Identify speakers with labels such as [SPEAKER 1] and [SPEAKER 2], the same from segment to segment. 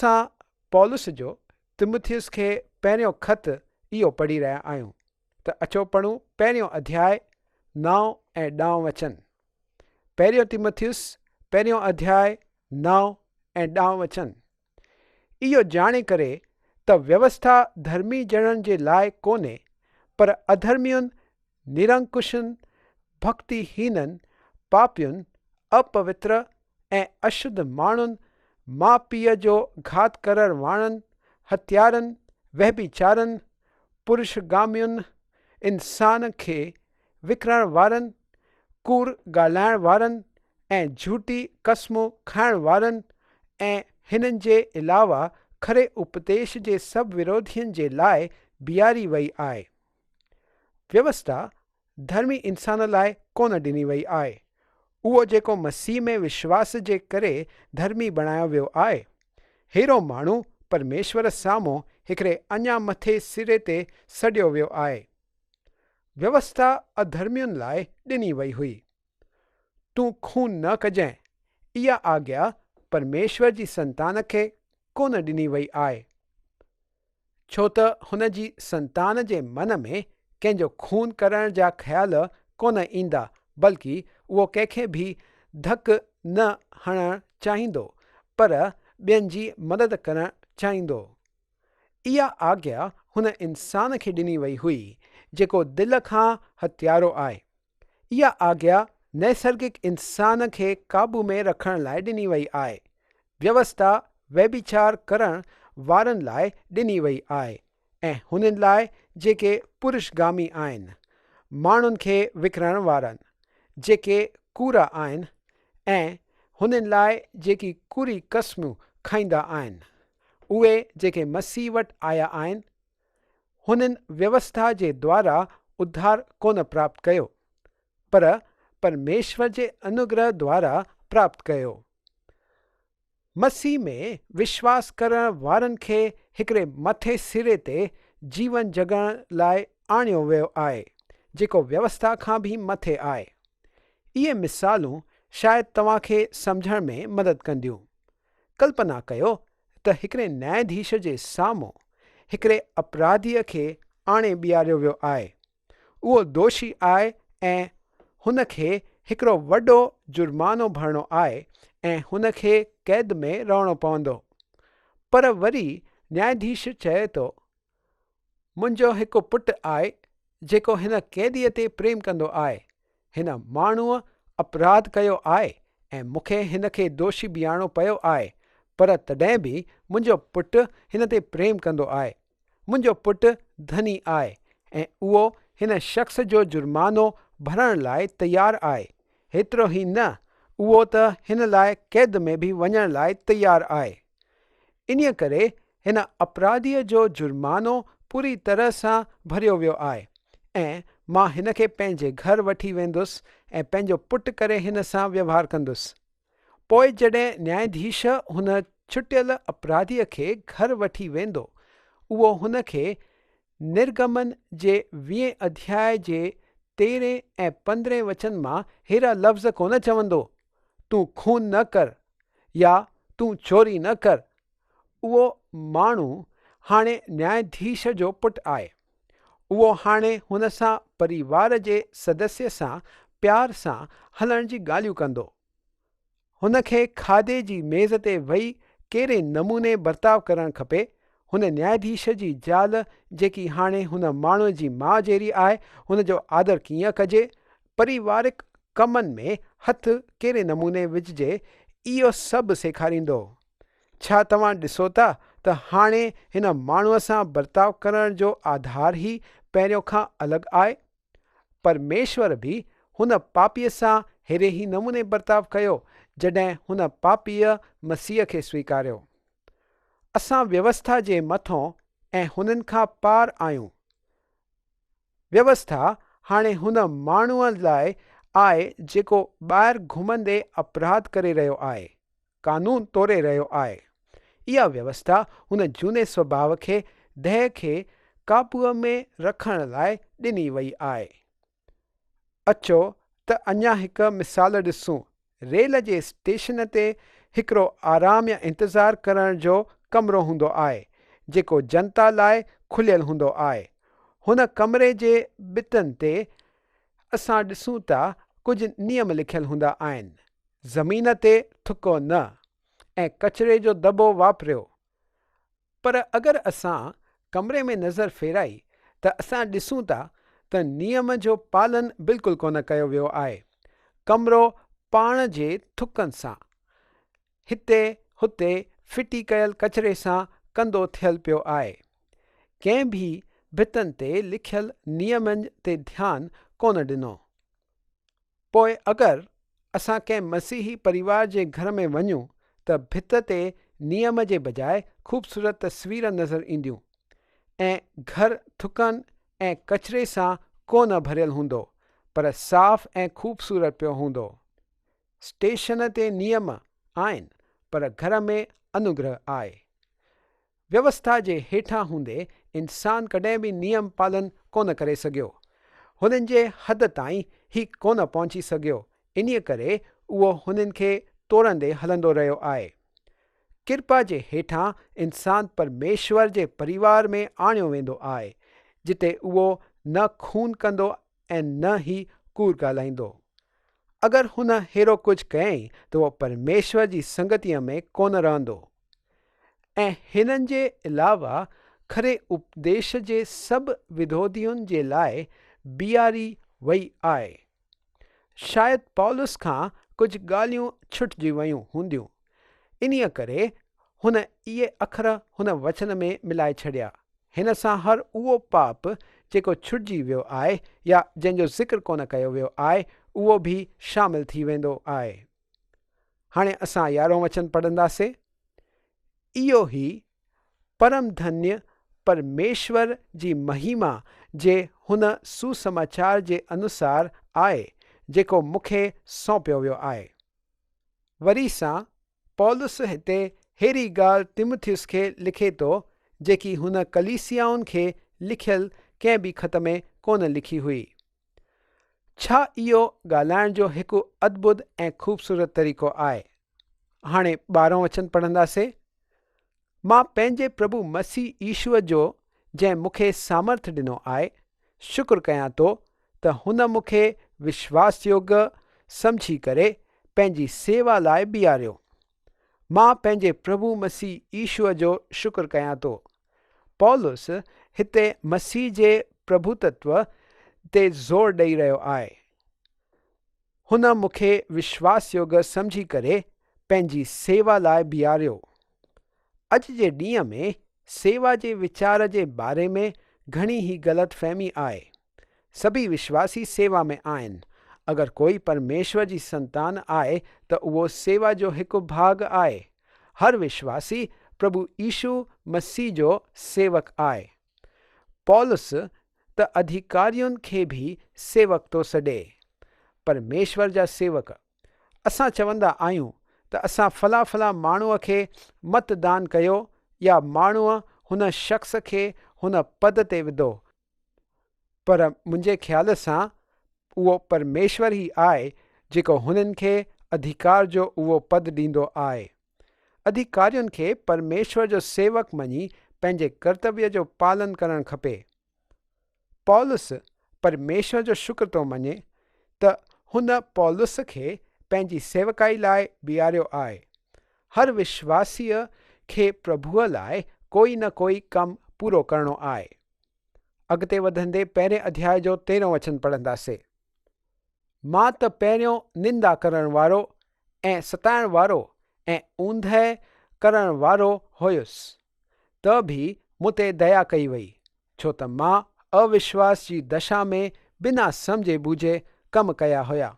[SPEAKER 1] असां पौलुस जो तिमुथियुस खे पहिरियों ख़त इहो पढ़ी रहिया आहियूं त अचो पढ़ूं पहिरियों अध्याय 9 ऐं 10 वचन। पहिरियों तिमुथियुस पहिरियों अध्याय 9 ऐं 10 वचन। इहो ॼाणे करे त व्यवस्था धर्मी ॼणनि जे लाइ कोन्हे, पर अधर्मियुनि, निरंकुशनि, भक्तिहीननि, पापियुनि, अपवित्र ऐं अशुद्ध माण्हुनि, माउ पीउ जो घात करण वारनि, हत्यारनि, व्यभिचारनि, पुरुषगामियुनि, इंसान खे विकिरण वारनि, कूड़ ॻाल्हाइण वारनि ऐं झूठी क़स्मूं खाइण वारनि ऐं हिननि जे अलावा खरे उपदेश जे सभु विरोधियुनि जे लाइ बीहारी वई आहे। व्यवस्था धर्मी इंसान लाइ कोन ॾिनी वई आहे, उहो जेको मसीह में विश्वास जे करे धर्मी बणायो वियो आहे। अहिड़ो माण्हू परमेश्वर साम्हूं हिकिड़े अञा मथे सिरे ते सॾियो वियो आहे। व्यवस्था अधर्मियुनि लाइ ॾिनी वई हुई। तूं खून न कजांइ, इहा आज्ञा परमेश्वर जी संतान खे कोन ॾिनी वई आहे, छो त हुन जी संतान जे मन में कंहिंजो खून करण जा ख़्याल कोन ईंदा, बल्कि उहो कंहिंखे बि धक न हणणु चाहींदो, पर ॿियनि जी मदद करणु चाहींदो। इहा आज्ञा हुन इंसान खे ॾिनी वई हुई जेको दिल खां हत्यारो आहे। इहा आज्ञा नैसर्गिक इंसान खे काबू में रखण लाइ ॾिनी वई आहे। व्यवस्था व्यभिचार करण वारनि लाइ ॾिनी वई आहे ऐं हुननि लाइ जेके पुरुषगामी आहिनि, माण्हुनि खे विकिरण वारनि, जेके कूड़ा आहिनि ऐं हुननि लाइ जेकी कूड़ी क़स्मूं खाईंदा आहिनि, उहे जेके मसीह वटि आया आहिनि। हुननि व्यवस्था जे द्वारा उद्धार कोन प्राप्त कयो, पर परमेश्वर जे अनुग्रह द्वारा प्राप्त कयो। मसीह में विश्वास करण वारनि खे हिकिड़े मथे सिरे ते जीवन जॻण लाइ आणियो वियो आहे, जेको व्यवस्था खां बि मथे आहे। इहे मिसालूं शायदि तव्हांखे सम्झण में मदद कंदियूं। कल्पना कयो त हिकिड़े न्यायाधीश जे साम्हूं हिकिड़े अपराधीअ खे आणे बीहारियो वियो आहे। उहो दोषी आहे ऐं हुन खे हिकिड़ो वॾो जुर्मानो भरणो आहे ऐं हुन खे कैद में रहणो पवंदो। पर वरी न्यायाधीश चए थो, मुंहिंजो हिकु पुटु आहे जेको हिन कैदीअ ते प्रेम कंदो आहे। हिन माण्हूअ अपराध कयो आहे ऐं मूंखे हिन खे दोषी बीहारणो पियो आहे, पर तॾहिं बि मुंहिंजो पुटु हिन ते प्रेम कंदो आहे। मुंहिंजो पुटु धनी आहे ऐं उहो हिन शख़्स जो जुर्मानो भरण लाइ तयारु आहे। हेतिरो ई न, उहो त हिन लाइ कैद में बि वञण लाइ तयारु आहे। इन्हीअ करे हिन अपराधीअ जो जुर्मानो पूरी तरह सां भरियो वियो आहे ऐं मां हिन खे पंहिंजे घर वठी वेंदुसि ऐं पंहिंजो पुटु करे हिन सां व्यवहार कंदुसि। पोइ जॾहिं न्यायाधीश हुन छुटियल अपराधीअ खे घर वठी वेंदो, उहो हुन खे निर्गमन जे 20 अध्याय जे 13 ऐं 15 वचन मां अहिड़ा लफ़्ज़ कोन चवंदो, तूं खून न कर या तूं चोरी न कर। उहो माण्हू हाणे न्यायाधीश जो पुटु आहे। उहो हाणे हुन सां परिवार जे सदस्य सां प्यार सां हलण जी ॻाल्हियूं कंदो। हुन खे खाधे जी मेज़ ते वेही कहिड़े नमूने बर्ताव करणु खपे। हुन न्यायाधीश जी ज़ाल जेकी हाणे हुन माण्हूअ जी माउ जहिड़ी आहे, हुन जो आदर कीअं कजे, पारिवारिक कमनि में हथु कहिड़े नमूने विझिजे, इहो सभु सेखारींदो। छा तव्हां ॾिसो था त हाणे हिन माण्हूअ सां बर्ताव करण जो आधार ई पहिरियों खां अलॻि आहे। परमेश्वर बि हुन पापीअ सां अहिड़े ई नमूने बर्ताव कयो जॾहिं हुन पापीअ मसीह खे स्वीकारियो। असां व्यवस्था जे मथां ऐं हुननि खां पार आहियूं। व्यवस्था हाणे हुन माण्हूअ लाइ आहे जेको ॿाहिरि घुमंदे अपराध करे रहियो आहे, कानून तोड़े रहियो आहे। इहा व्यवस्था हुन झूने स्वभाव खे, देह खे काबूअ में रखण लाइ ॾिनी वई आहे। अचो त अञा हिकु मिसाल ॾिसूं। रेल जे स्टेशन ते हिकिड़ो आराम या इंतज़ारु करण जो कमिरो हूंदो आहे जेको जनता लाइ खुलियल हूंदो आहे। हुन कमरे जे भितनि ते असां ॾिसूं था कुझु नियम लिखियल हूंदा आहिनि। ज़मीन ते थुको न ऐं कचिरे जो दॿो वापरियो। पर अगरि असां कमरे में नज़र फेराई त असां ॾिसूं था त नियम जो पालन बिल्कुलु कोन कयो वियो आहे। कमिरो पाण जे थुकनि सां हिते हुते फिटी कयल कचिरे सां कंदो थियल पियो आहे। कंहिं बि भितनि ते लिखियल नियमनि ते ध्यानु कोन ॾिनो। पोइ अगरि असां कंहिं मसीही परिवार जे घर में वञूं त भित ते नियम जे बजाए ख़ूबसूरत तस्वीर नज़र ईंदियूं ऐं घर थुकनि ऐं कचिरे सां कोन भरियल हूंदो पर साफ़ ऐं ख़ूबसूरत पियो हूंदो। स्टेशन ते नियम आहिनि पर घर में अनुग्रह आहे। व्यवस्था जे हेठां हूंदे इंसान कॾहिं बि नियम पालन कोन करे सघियो। हुननि जे हद ताईं ही कोन पहुची सघियो। इन्हीअ करे उहो हुननि खे तोड़ंदे हलंदो रहियो आहे। कृपा जे हेठां इंसान परमेश्वर जे परिवार में आणियो वेंदो आहे जिते उहो न खून कंदो ऐं न ई कूड़ ॻाल्हाईंदो। अगरि हुन अहिड़ो कुझु कयईं त उहो परमेश्वर जी संगतीअ में कोन रहंदो। ऐं हिननि जे अलावा खरे उपदेश जे सभु विरोधियुनि जे लाइ बीआरी वई आहे। शायदि पौलुस खां कुझु ॻाल्हियूं छुटिजी वयूं हूंदियूं। इन्हीअ करे हुन इहे अखर हुन वचन में मिलाए छॾिया। हिन सां हर उहो पाप जेको छुटिजी वियो आहे या जंहिंजो ज़िक्र कोन कयो वियो आहे उहो बि शामिल थी वेंदो आहे। हाणे असां 11हों वचन पढ़ंदासीं। इहो ई परम धन्य परमेश्वर जी महिमा जे हुन सुसमाचार जे अनुसार आहे जेको मूंखे सौंपियो वियो आहे। वरी सां पौलुस हिते अहिड़ी ॻाल्हि तिमुथियुस खे लिखे थो जेकी हुन कलीसियाउनि खे लिखियल कंहिं बि ख़त में कोन लिखी हुई। छा इहो ॻाल्हाइण जो हिकु अद्भुत ऐं ख़ूबसूरत तरीक़ो आहे। हाणे 12हों वचन पढ़ंदासीं। मां पंहिंजे प्रभु मसीह ईश्वर जो जंहिं मूंखे सामर्थ ॾिनो आहे शुक्र कयां थो त हुन मूंखे विश्वासयोग्य सम्झी करे पंहिंजी सेवा लाइ बीहारियो। मां पंहिंजे प्रभु मसीह ईश्वर जो शुक्र कयां थो। पौलुस हिते मसीह जे प्रभुत्व ते ज़ोर ॾेई रहियो आहे। हुन मूंखे विश्वासयोग्य सम्झी करे पंहिंजी सेवा लाइ बीहारियो। अॼु जे ॾींहं में सेवा जे वीचार जे बारे में घणी ई ग़लतफ़हमी आहे। सभी विश्वासी सेवा में आहिनि। अगरि कोई परमेश्वर जी संतान आहे त उहो सेवा जो हिकु भाग आहे। हर विश्वासी प्रभु यीशु मसीह जो सेवक आहे। पौलुस त अधिकारियुनि खे बि सेवक थो सॾे। परमेश्वर जा सेवक असां चवंदा आहियूं त असां फला फला माण्हूअ खे मतदान कयो या माण्हूअ हुन शख़्स खे हुन पद ते विधो। पर मुंहिंजे ख़्याल सां उहो परमेश्वर ई आहे जेको हुननि खे अधिकार जो उहो पद ॾींदो आहे। अधिकारियुनि खे परमेश्वर जो सेवक मञी पंहिंजे कर्तव्य जो पालन करणु खपे। पौलुस परमेश्वर जो शुक्र थो मञे त हुन पौलुस खे पंहिंजी सेवकाई लाइ बीहारियो आहे। हर विश्वासीअ खे प्रभुअ लाइ कोई न कोई कमु पूरो करणो आहे। अॻिते वधंदे पहिरें अध्याय जो 13हों वचन पढ़ंदासीं। मां त पहिरियों निंदा करण वारो ऐं सताइण वारो ऐं ऊंधहि करण वारो हुयुसि त बि मूं ते दया कई वई छो त मां अविश्वास जी दशा में बिना सम्झे बूझे कम कया हुया।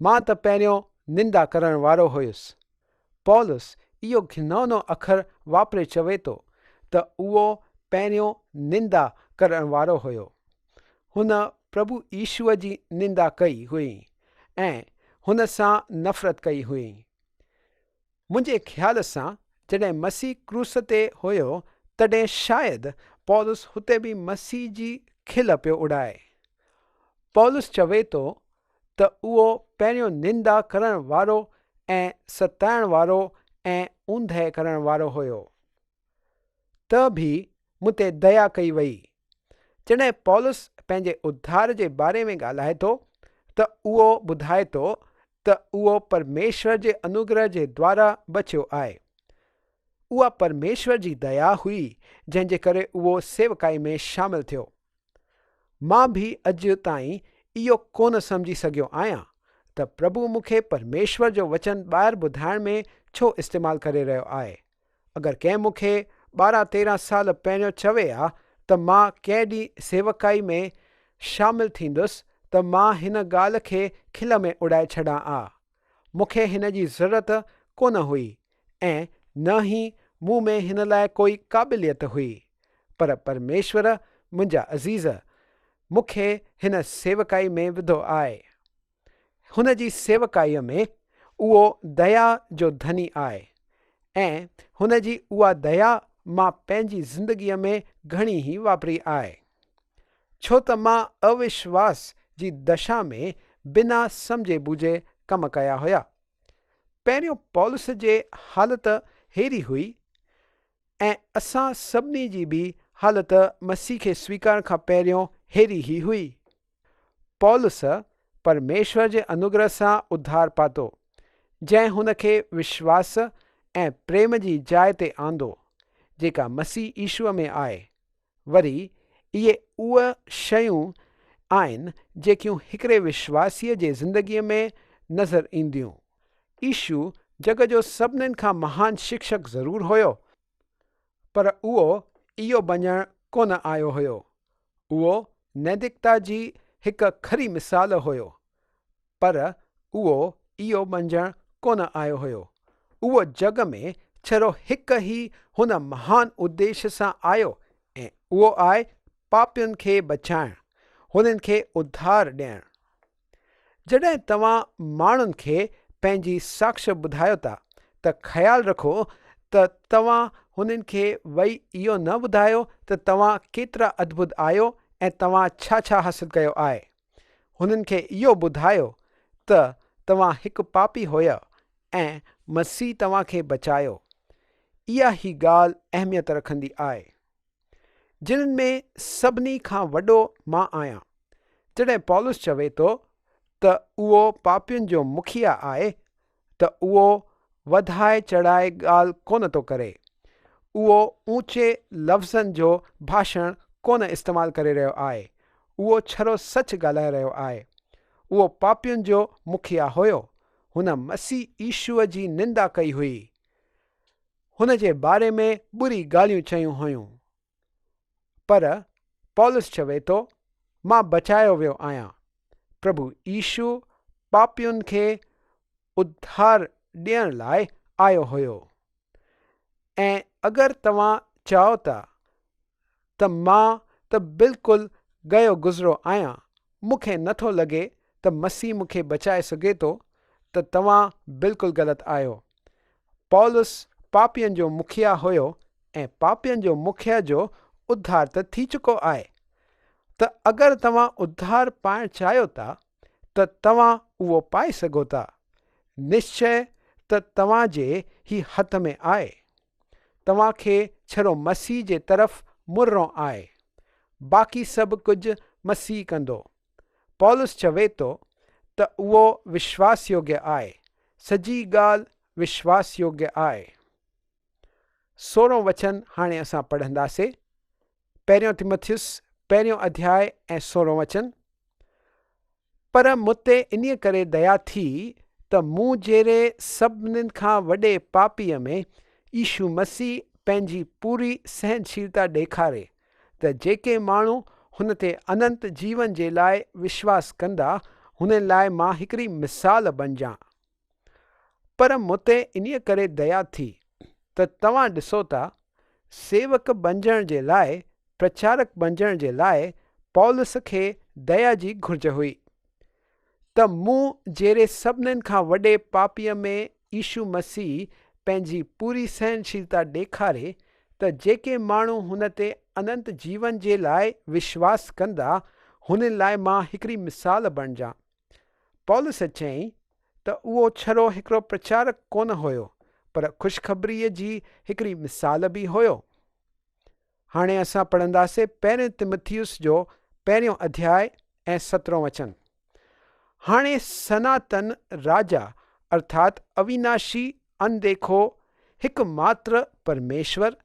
[SPEAKER 1] मां त पहिरियों निंदा करण वारो हुयुसि। पौलुस इहो घिनौनो अखर वापरे चवे थो त उहो पहिरियों निंदा करण वारो हुयो। हुन प्रभु ईश्वर जी निंदा कई हुई ऐं हुन सां नफ़रत कई हुई। मुंहिंजे ख़्याल सां जॾहिं मसीह क्रूस ते हुयो तॾहिं शायदि पौलुस हुते बि मसीह जी खिल पियो उड़ाए। पौलुस चवे थो त उहो पहिरियों निंदा करण वारो ऐं सताइण वारो ऐं ऊंधहि करण वारो हुयो। त बि मूं ते दया कई वई। जॾहिं पौलुस पंहिंजे उद्धार जे बारे में ॻाल्हाए थो त उहो ॿुधाए थो त उहो परमेश्वर जे अनुग्रह जे द्वारा बचियो आहे। उहा परमेश्वर जी दया हुई जंहिंजे करे उहो सेवकाई में शामिल थियो। मां बि अॼु ताईं इहो कोन सम्झी सघियो आहियां त प्रभु मूंखे परमेश्वर जो वचन ॿाहिरि ॿुधाइण में छो इस्तेमालु करे रहियो आहे। अगरि कंहिं मूंखे 12-13 साल पहिरियों चवे हा त मां कंहिं ॾींहुं सेवकाई में शामिलु थींदुसि त मां हिन ॻाल्हि खे खिल में उॾाए छॾां हा। मूंखे हिन जी ज़रूरत कोन हुई ऐं न ई मूं में हिन लाइ कोई क़ाबिलियत हुई, पर परमेश्वर मुंहिंजा अज़ीज़ मूंखे हिन सेवकाई में विधो आहे। हुन जी सेवकाईअ में उहो दया जो धनी आहे ऐं हुन जी उहा दया मां पंहिंजी ज़िंदगीअ में घणी ई वापरी आहे, छो त मां अविश्वास जी दशा में बिना सम्झे बूझे कम कया हुया। पहिरियों पौलुस जे हालत हेड़ी हुई ऐं असां सभिनी जी बि हालत मसीह खे स्वीकारण खां पहिरियों हेड़ी ई हुई। पौलुस परमेश्वर जे अनुग्रह सां उद्धार पातो, जंहिं हुन खे विश्वास ऐं प्रेम जी जाइ ते आंदो जेका मसीह ईशूअ में आहे। वरी इहे उहे शयूं आहिनि जेकियूं हिकिड़े विश्वासीअ जे ज़िंदगीअ में नज़र ईंदियूं। ईशू जग जो सभिनीनि खां महान शिक्षक ज़रूरु हुयो, पर उहो इहो बणणु कोन आयो हुयो। उहो नैतिकता जी हिकु खरी मिसाल हुयो, पर उहो इहो बणणु कोन आयो हुयो। उहो जग में छरो हिकु ई हुन महान उद्देश्य सां आयो ऐं उहो आहे पापियुनि खे बचाइणु, हुननि खे उद्धार ॾियणु। जॾहिं तव्हां माण्हुनि खे पंहिंजी साक्ष्य ॿुधायो था त ख़्यालु रखो त तव्हां हुननि खे वई इहो न ॿुधायो त तव्हां केतिरा अद्भुत आहियो ऐं तव्हां छा छा हासिलु कयो आहे। हुननि खे इहो ॿुधायो त तव्हां हिकु पापी हुया ऐं मसीह तव्हां खे बचायो। इहा ई ॻाल्हि अहमियत रखंदी आहे। जिन्हनि में सभिनी खां वॾो मां आहियां। जॾहिं पौलुस चवे थो त उहो पापियुनि जो मुखिया आहे त उहो वधाए चढ़ाए ॻाल्हि कोन थो करे। उहो ऊचे लफ़्ज़नि जो भाषण कोन इस्तेमालु करे रहियो आहे। उहो छरो सच ॻाल्हाए रहियो आहे। उहो पापियुनि जो मुखिया हुयो। हुन मसीह ईशूअ जी निंदा कई हुई, हुन जे बारे में बुरी ॻाल्हियूं चयूं हुयूं, पर पौलुस चवे थो मां बचायो वियो आहियां। प्रभु ईशू पापियुनि खे उद्धार ॾियण लाइ आयो हुयो। ऐं अगरि तव्हां चओ था त मां त बिल्कुलु गयो गुज़रो आहियां, मूंखे नथो लॻे त मसीह मूंखे बचाए सघे थो, त तव्हां बिल्कुलु ग़लति आहियो। पौलुस पापियुनि जो मुखिया हुयो ऐं पापियुनि जो मुखिया जो उद्धार त थी चुको आहे। त अगरि तव्हां उद्धार पाइणु चाहियो था त तव्हां उहो पाए सघो था। निश्चय त तव्हां जे ई हथ में आहे। तव्हां खे छरो मसीह जे तरफ़ मुड़णो आहे, बाक़ी सभु कुझु मसीह कंदो। पौलुस चवे थो त उहो विश्वास योग्य आहे। सॼी ॻाल्हि विश्वास योग्य आहे। 16 वचन हाणे असां पढ़ंदासीं। पहिरियों तिमुथियुस 1 अध्याय ऐं 16 वचन। पर मूंते इन्हीअ करे दया थी त मूं जहिड़े सभिनीनि खां वॾे पापीअ में यीशु मसीह पंहिंजी पूरी सहनशीलता ॾेखारे त जेके माण्हू हुन ते अनंत जीवन जे लाइ विश्वास कंदा हुन लाइ मां हिकिड़ी मिसाल बणिजां। पर मूंते इन्हीअ करे दया थी त तव्हां ॾिसो था सेवक बणजण जे लाइ, प्रचारक बणजण जे लाइ पौलुस खे दया जी घुर्ज हुई। त मूं जहिड़े सभिनीनि खां वॾे पापीअ में यीशु मसीह पंहिंजी पूरी सहनशीलता ॾेखारे त जेके माण्हू हुन ते अनंत जीवन जे लाइ विश्वास कंदा हुन लाइ मां हिकिड़ी मिसाल बणिजां। पौलुस चयईं त उहो छरो हिकिड़ो प्रचारक कोन हुयो, पर ख़ुशख़बरीअ जी हिकिड़ी मिसाल बि हुयो। हाणे असां पढ़ंदासीं पहिरें तिमुथियुस जो पहिरियों अध्याय ऐं 17 वचन। हाणे सनातन राजा अर्थात अविनाशी अनदेखो हिकु मात्र परमेश्वर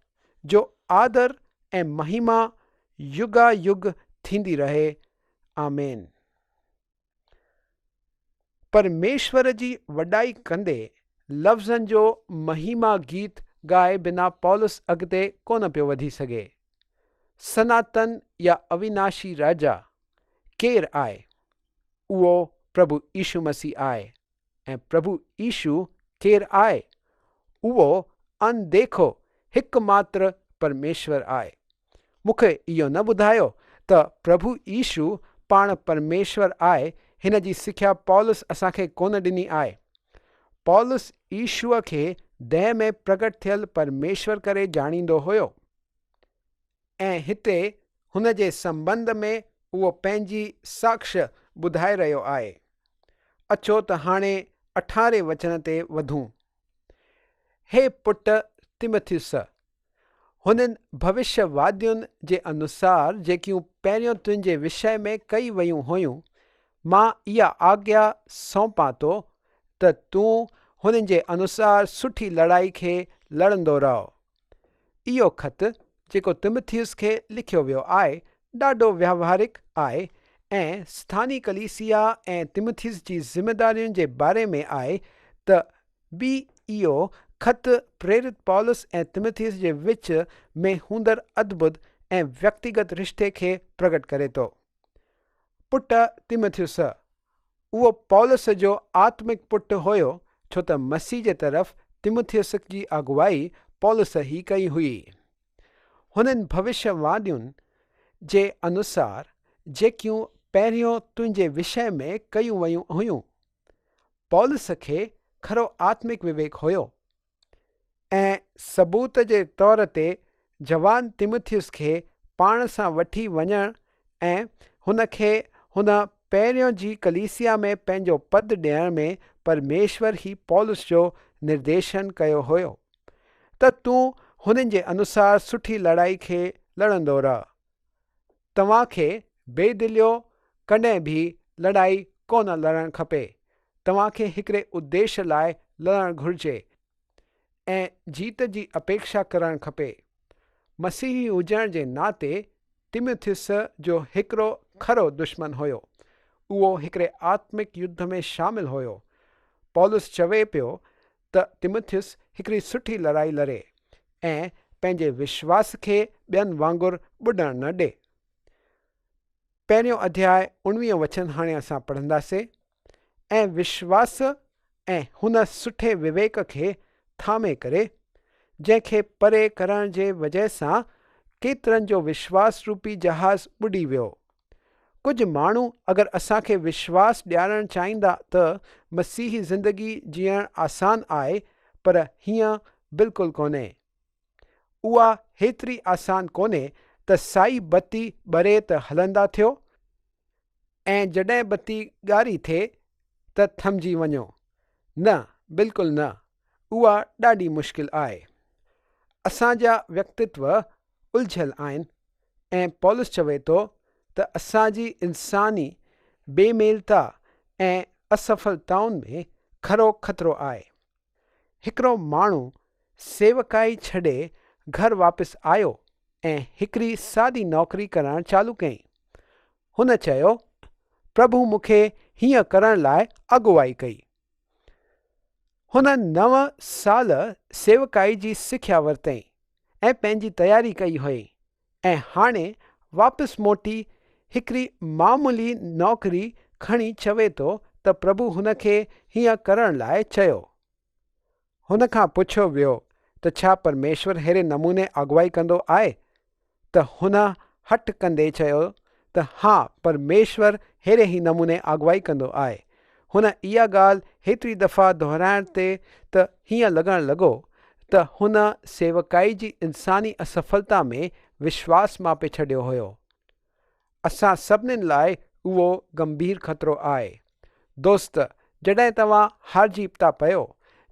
[SPEAKER 1] जो आदर ऐं महिमा युगा युग थींदी रहे। आमीन। परमेश्वर जी वॾाई कंदे लफ़्ज़नि जो महिमा गीत ॻाए बिना पौलुस अॻिते कोन पियो वधी सघे। सनातन या अविनाशी राजा केरु आहे? उहो प्रभु यीशु मसीह आहे। ऐं प्रभु यीशु केरु आहे? उहो अनदेखो हिकु मात्र परमेश्वर आहे। मूंखे इहो न ॿुधायो त प्रभु यीशु पाण परमेश्वर आहे। हिन जी सिख्या पौलुस असांखे कोन ॾिनी आहे। पौलुस यीशुअ खे देह में प्रकट थियल परमेश्वर करे ॼाणींदो हुयो ऐं हिते हुन जे संबंध में उहो पंहिंजी साक्ष्य ॿुधाए रहियो आहे। अचो त हाणे 18 वचन ते वधूं। हे पुट तिमुथियुस, हुननि भविष्यवादियुनि जे अनुसार जेकियूं पहिरियों तुंहिंजे विषय में कई वयूं हुयूं, मां इहा आज्ञा सौंपां थो त तूं हुननि जे अनुसार सुठी लड़ाई खे लड़ंदो रहो। इहो ख़त जेको तिमुथियुस खे लिखियो वियो आहे ॾाढो व्यावहारिक आहे ऐं स्थानीय कलीसिया ऐं तिमुथियुस जी ज़िमेदारियुनि जे बारे में आहे त ॿी इहो ख़त प्रेरित पौलुस ऐं तिमुथियुस जे विच में हूंदड़ अद्भुत ऐं व्यक्तिगत रिश्ते खे प्रकट करे थो। पुट तिमुथियुस, उहो पौलुस जो आत्मिक पुटु हुयो छो त मसीह जे तरफ़ तिमुथियुस जी अगुवाई पौलुस ई कई हुई। हुननि भविष्यवादियुनि जे अनुसार जेकियूं पहिरियों तुंहिंजे विषय में कयूं वयूं हुयूं, पौलुस खे खरो आत्मिक विवेक हुयो ऐं सबूत जे तौर ते जवान तिमुथियुस खे पाण सां वठी वञणु ऐं हुन खे हुन पहिरियों जी कलीसिया में पंहिंजो पद ॾियण में परमेश्वर ई पौलुस जो निर्देशन कयो हुयो त तूं हुननि जे अनुसार सुठी लड़ाई खे लड़ंदो रह। तव्हांखे बेदिलियो कॾहिं बि लड़ाई कोन लड़णु खपे। तव्हांखे हिकिड़े उद्देश्य लाइ लड़णु घुर्जे ऐं जीत जी अपेक्षा करणु खपे। मसीही हुजण जे नाते तिमुथियुस जो हिकिड़ो खरो दुश्मन हुयो। उहो हिकिड़े आत्मिक युद्ध में शामिल हुयो। पौलुस चवे पियो त तिमुथियुस हिकिड़ी सुठी लड़ाई लड़े ऐं पंहिंजे विश्वास खे ॿियनि वांगुरु ॿुॾणु न ॾे। पहिरियों अध्याय 19 वचन हाणे असां पढ़ंदासीं। ऐं विश्वास ऐं हुन सुठे विवेक खे थामे करे, जंहिंखे परे करण जे वजह सां केतिरनि जो विश्वास रूपी जहाज़ ॿुॾी वियो। कुझु माण्हू अगरि असांखे विश्वास ॾियारणु चाहींदा त मसीही ज़िंदगी जीअणु आसान आहे, पर हीअं बिल्कुलु कोन्हे। उहा हेतिरी आसान कोन्हे त साई बत्ती ॿरे त हलंदा थियो ऐं जॾहिं बत्ती ॻारी थिए त थमिजी वञो। न, बिल्कुलु न। उहा ॾाढी मुश्किल आहे। असांजा व्यक्तित्व उलझियल आहिनि ऐं पौलुस चवे थो त असांजी इंसानी बेमेलता ऐं असफलताउनि में खरो ख़तरो आहे। हिकिड़ो माण्हू सेवकाई छॾे घर वापसि आयो ऐं हिकिड़ी सादी नौकरी करणु चालू कई। हुन चयो, प्रभु मूंखे हीअं करण लाइ अगुवाई कई। हुन 9 साल सेवकाई जी सिख्या वरितई ऐं पंहिंजी तयारी कई हुई ऐं हाणे वापसि मोटी हिकिड़ी मामूली नौकरी खणी चवे थो त प्रभु हुन खे हीअं करण लाइ चयो। हुन खां पुछियो वियो त छा परमेश्वर अहिड़े नमूने अगुवाई कंदो आहे? त हुन हट कंदे चयो त हा, परमेश्वर अहिड़े ई नमूने अगुवाई कंदो आहे। हुन इहा ॻाल्हि हेतिरी दफ़ा दोहिराइण ते त हीअं लॻणु लॻो त हुन सेवकाई जी इंसानी असफलता में विश्वास मापे छॾियो हुयो। असां सभिनीनि लाइ उहो गंभीर ख़तरो आहे। दोस्त, जॾहिं तव्हां हारिजी था पियो,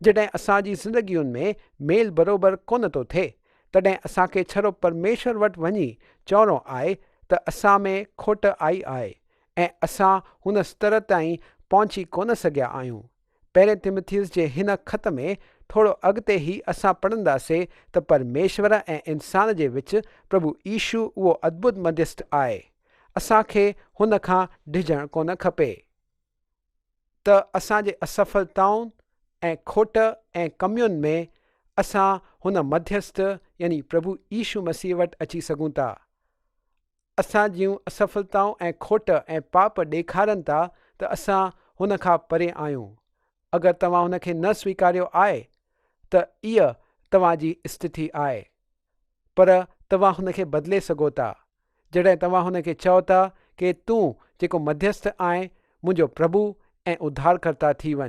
[SPEAKER 1] जॾहिं असांजी ज़िंदगियुनि में मेल बरोबरु कोन थो थिए, तॾहिं असांखे छड़ो परमेश्वर वटि वञी चवणो आहे त असां में खोट आई आहे ऐं असां हुन स्तर ताईं पहुची कोन सघिया आहियूं। पहिरें तिमुथियुस जे हिन ख़त में थोरो अॻिते ई असां पढ़ंदासीं त परमेश्वर ऐं इंसान जे विच प्रभु यीशु उहो अद्भुत मध्यस्थ आहे। असांखे हुन खां डिॼणु कोन खपे त असांजे असफलताउनि ऐं खोट ऐं कमियुनि में असां हुन मध्यस्थ यानी प्रभु यीशु मसीह वटि अची सघूं था। असां जूं असफलताऊं ऐं खोट ऐं पाप ॾेखारनि था त असां हुन खां परे आहियूं। अगरि तव्हां हुन खे न स्वीकारियो आहे त इहा तव्हांजी स्थिति आहे, पर तव्हां हुन खे बदिले सघो था जॾहिं तव्हां हुन खे चओ था कि तूं जेको मध्यस्थ आहे मुंहिंजो प्रभु ऐं उद्धारकर्ता थी वञ।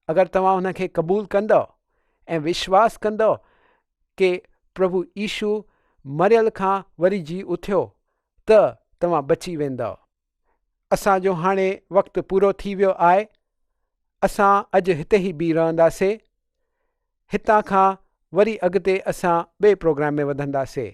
[SPEAKER 1] अगरि तव्हां हुन खे क़बूल कंदव ऐं विश्वास कंदव कि प्रभु यीशु मरियल खां वरी जी उथियो त तव्हां बची वेंदव। असांजो हाणे वक़्तु पूरो थी वियो आहे। असां अॼु हिते ई बीह रहंदासीं। हितां खां वरी अॻिते असां ॿिए प्रोग्राम में वधंदासीं।